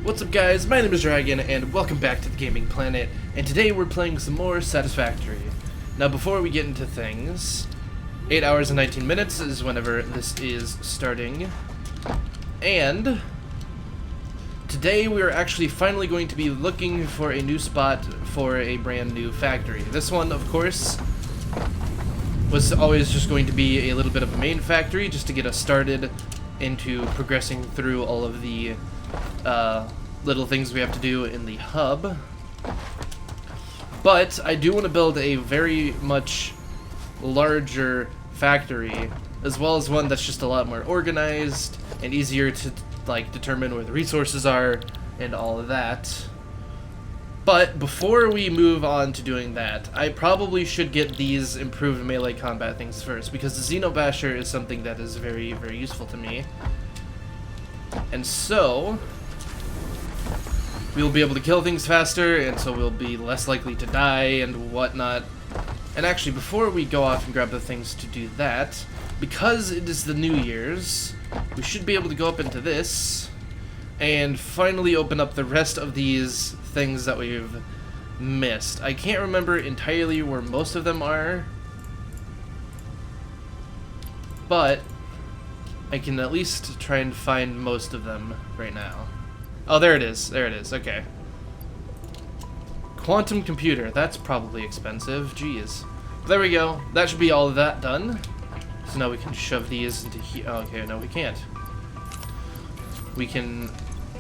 What's up guys, my name is Dragon and welcome back to the Gaming Planet, and today we're playing some more Satisfactory. Now before we get into things, 8 hours and 19 minutes is whenever this is starting, and today we are actually finally going to be looking for a new spot for a brand new factory. This one, of course, was always just going to be a little bit of a main factory just to get us started into progressing through all of the little things we have to do in the hub. But I do want to build a very much larger factory, as well as one that's just a lot more organized and easier to like determine where the resources are and all of that. But before we move on to doing that, I probably should get these improved melee combat things first, because the Xenobasher is something that is very, very useful to me. And so we'll be able to kill things faster, and so we'll be less likely to die and whatnot. And actually, before we go off and grab the things to do that, because it is the New Year's, we should be able to go up into this and finally open up the rest of these things that we've missed. I can't remember entirely where most of them are, but I can at least try and find most of them right now. Oh, there it is. There it is. Okay. Quantum computer. That's probably expensive. Jeez. There we go. That should be all of that done. So now we can shove these into here. Oh, okay, no, we can't. We can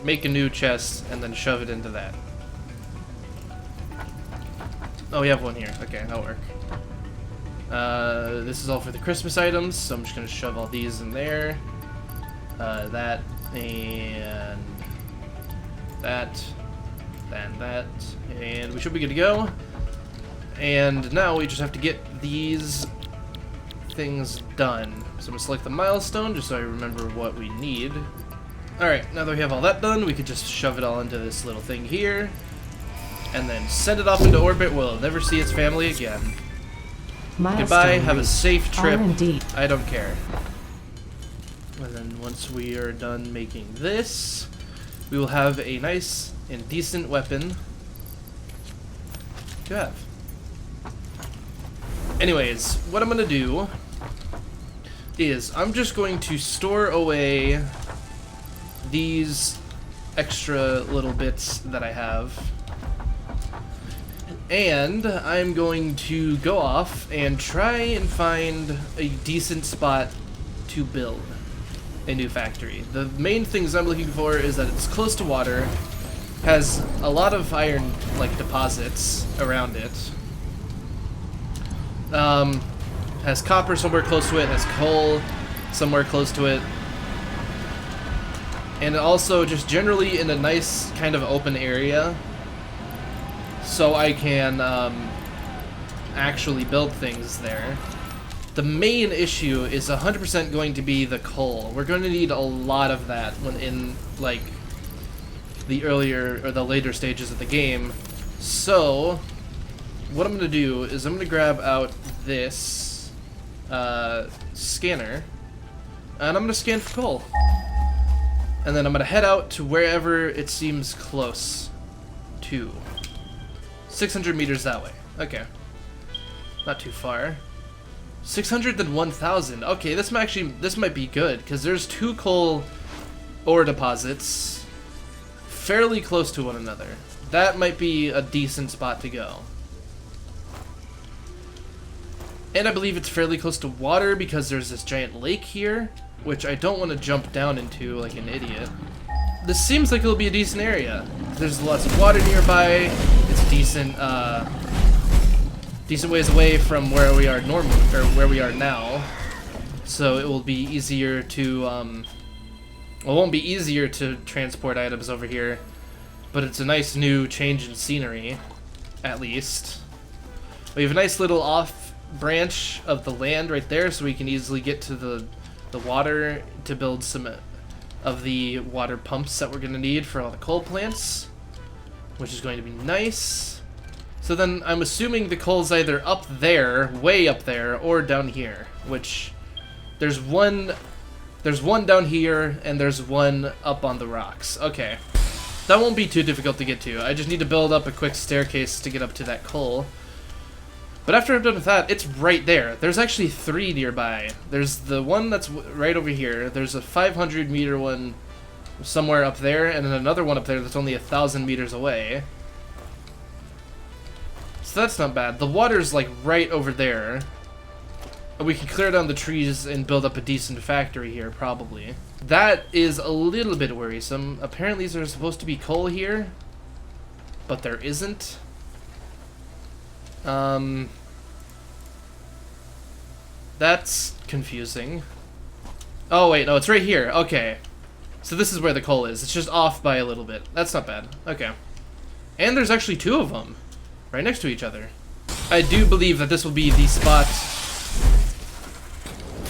make a new chest and then shove it into that. Oh, we have one here. Okay, that'll work. This is all for the Christmas items, so I'm just gonna shove all these in there. That and that, and that, and we should be good to go. And now we just have to get these things done. So I'm gonna select the milestone just so I remember what we need. Alright, now that we have all that done, we could just shove it all into this little thing here, and then send it off into orbit. We'll never see its family again. Milestone Goodbye, have a reached. safe trip. R&D. I don't care. And then once we are done making this, we will have a nice and decent weapon to have. Anyways, what I'm gonna do is I'm just going to store away these extra little bits that I have, and I'm going to go off and try and find a decent spot to build a new factory. The main things I'm looking for is that it's close to water, has a lot of iron like deposits around it, has copper somewhere close to it, has coal somewhere close to it, and also just generally in a nice kind of open area, so I can actually build things there. The main issue is 100% going to be the coal. We're going to need a lot of that when in like the earlier or the later stages of the game. So what I'm going to do is I'm going to grab out this scanner, and I'm going to scan for coal. And then I'm going to head out to wherever it seems close to. 600 meters that way. Okay. Not too far. 600 then 1,000. Okay, this might be good, because there's 2 coal ore deposits fairly close to one another. That might be a decent spot to go. And I believe it's fairly close to water because there's this giant lake here, which I don't want to jump down into like an idiot. This seems like it'll be a decent area. There's lots of water nearby. It's decent, decent ways away from where we are normally, or where we are now. So it will be easier to, well, it won't be easier to transport items over here, but it's a nice new change in scenery, at least. We have a nice little off branch of the land right there, so we can easily get to the water to build some of the water pumps that we're going to need for all the coal plants, which is going to be nice. So then I'm assuming the coal's either up there, way up there, or down here, which there's one down here and there's one up on the rocks. Okay. That won't be too difficult to get to. I just need to build up a quick staircase to get up to that coal. But after I'm done with that, it's right there. There's actually 3 nearby. There's the one that's right over here. There's a 500-meter one somewhere up there, and then another one up there that's only 1,000 meters away. So that's not bad. The water's like right over there. We can clear down the trees and build up a decent factory here, probably. That is a little bit worrisome. Apparently there's supposed to be coal here, but there isn't. That's confusing. Oh wait, no, it's right here. Okay. So this is where the coal is. It's just off by a little bit. That's not bad. Okay. And there's actually 2 of them right next to each other. I do believe that this will be the spot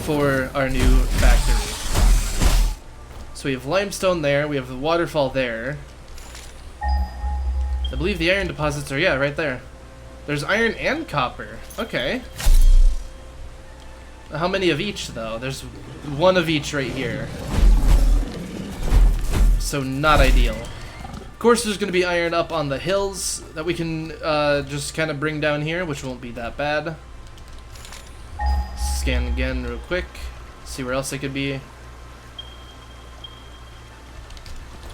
for our new factory. So we have limestone there. We have the waterfall there. I believe the iron deposits are, yeah, right there. There's iron and copper. Okay. How many of each, though? There's 1 of each right here. So not ideal. Of course, there's going to be iron up on the hills that we can just kind of bring down here, which won't be that bad. Scan again real quick. See where else it could be.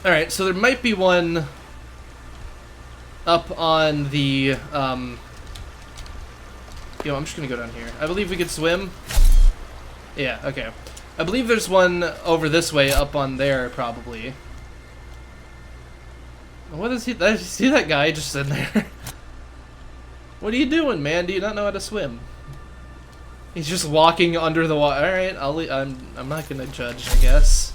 Alright, so there might be one up on the... I'm just going to go down here. I believe we could swim. Yeah, okay. I believe there's one over this way up on there, probably. What is he? See that guy just sitting there? What are you doing, man? Do you not know how to swim? He's just walking under the water. All right, I'm not gonna judge, I guess.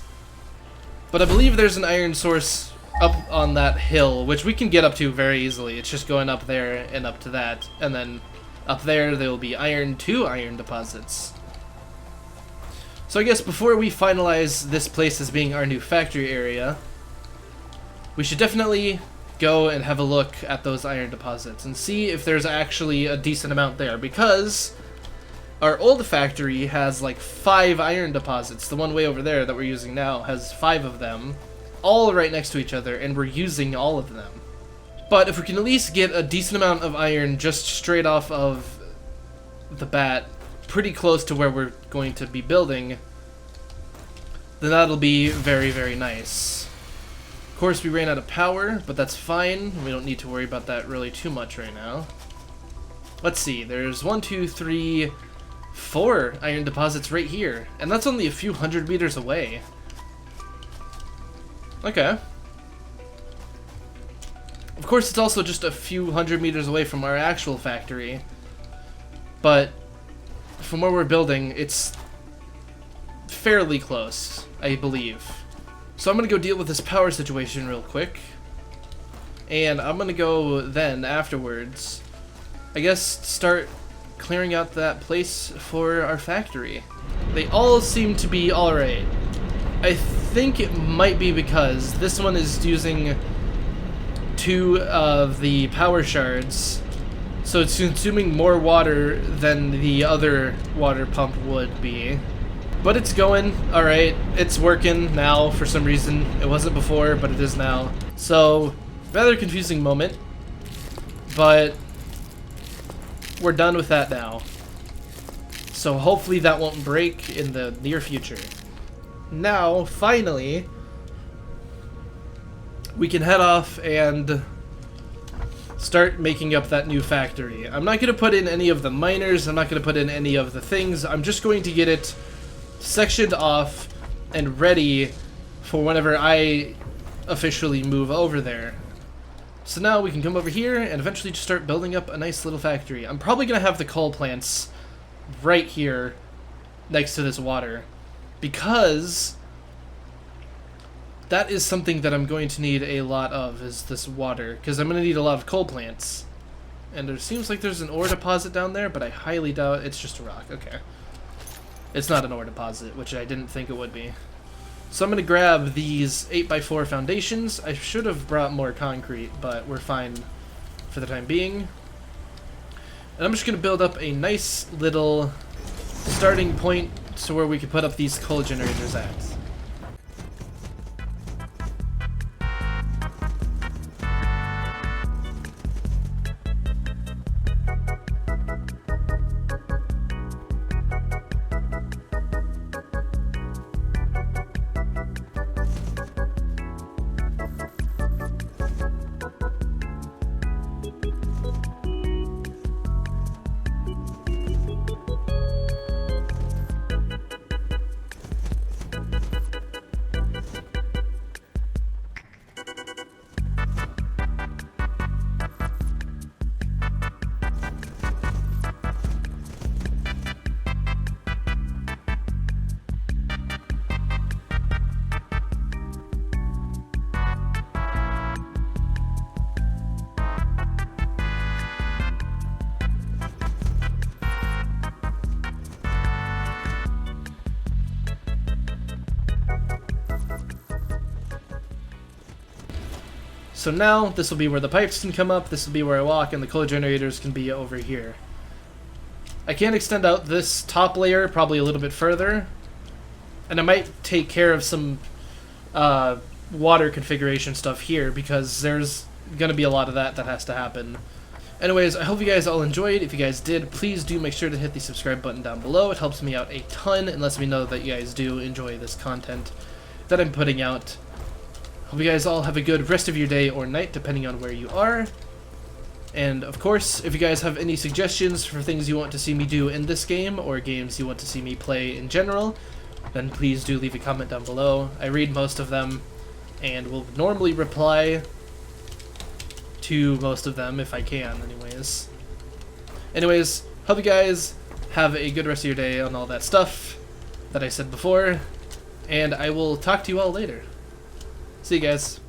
But I believe there's an iron source up on that hill, which we can get up to very easily. It's just going up there and up to that, and then up there will be 2 iron deposits. So I guess before we finalize this place as being our new factory area, we should definitely go and have a look at those iron deposits and see if there's actually a decent amount there, because our old factory has like 5 iron deposits. The one way over there that we're using now has 5 of them, all right next to each other, and we're using all of them. But if we can at least get a decent amount of iron just straight off of the bat, pretty close to where we're going to be building, then that'll be very, very nice. Of course, we ran out of power, but that's fine. We don't need to worry about that really too much right now. Let's see, there's 1, 2, 3, 4 iron deposits right here, and that's only a few hundred meters away. Okay. Of course, it's also just a few hundred meters away from our actual factory, but from where we're building, it's fairly close, I believe. So I'm going to go deal with this power situation real quick, and I'm going to go then, afterwards, I guess, start clearing out that place for our factory. They all seem to be alright. I think it might be because this one is using 2 of the power shards, so it's consuming more water than the other water pump would be. But it's going alright. It's working now for some reason. It wasn't before, but it is now. So, rather confusing moment, but we're done with that now. So hopefully that won't break in the near future. Now, finally, we can head off and start making up that new factory. I'm not going to put in any of the miners. I'm not going to put in any of the things. I'm just going to get it sectioned off and ready for whenever I officially move over there. So now we can come over here and eventually just start building up a nice little factory. I'm probably going to have the coal plants right here next to this water, because that is something that I'm going to need a lot of, is this water, because I'm going to need a lot of coal plants. And there seems like there's an ore deposit down there, but I highly doubt it's just a rock. Okay. It's not an ore deposit, which I didn't think it would be. So I'm going to grab these 8x4 foundations. I should have brought more concrete, but we're fine for the time being. And I'm just going to build up a nice little starting point to where we can put up these coal generators at. So now this will be where the pipes can come up, this will be where I walk, and the coal generators can be over here. I can extend out this top layer probably a little bit further, and I might take care of some water configuration stuff here, because there's going to be a lot of that has to happen. Anyways, I hope you guys all enjoyed. If you guys did, please do make sure to hit the subscribe button down below. It helps me out a ton and lets me know that you guys do enjoy this content that I'm putting out. Hope you guys all have a good rest of your day or night, depending on where you are. And of course, if you guys have any suggestions for things you want to see me do in this game, or games you want to see me play in general, then please do leave a comment down below. I read most of them, and will normally reply to most of them if I can, anyways. Hope you guys have a good rest of your day on all that stuff that I said before, and I will talk to you all later. See you guys.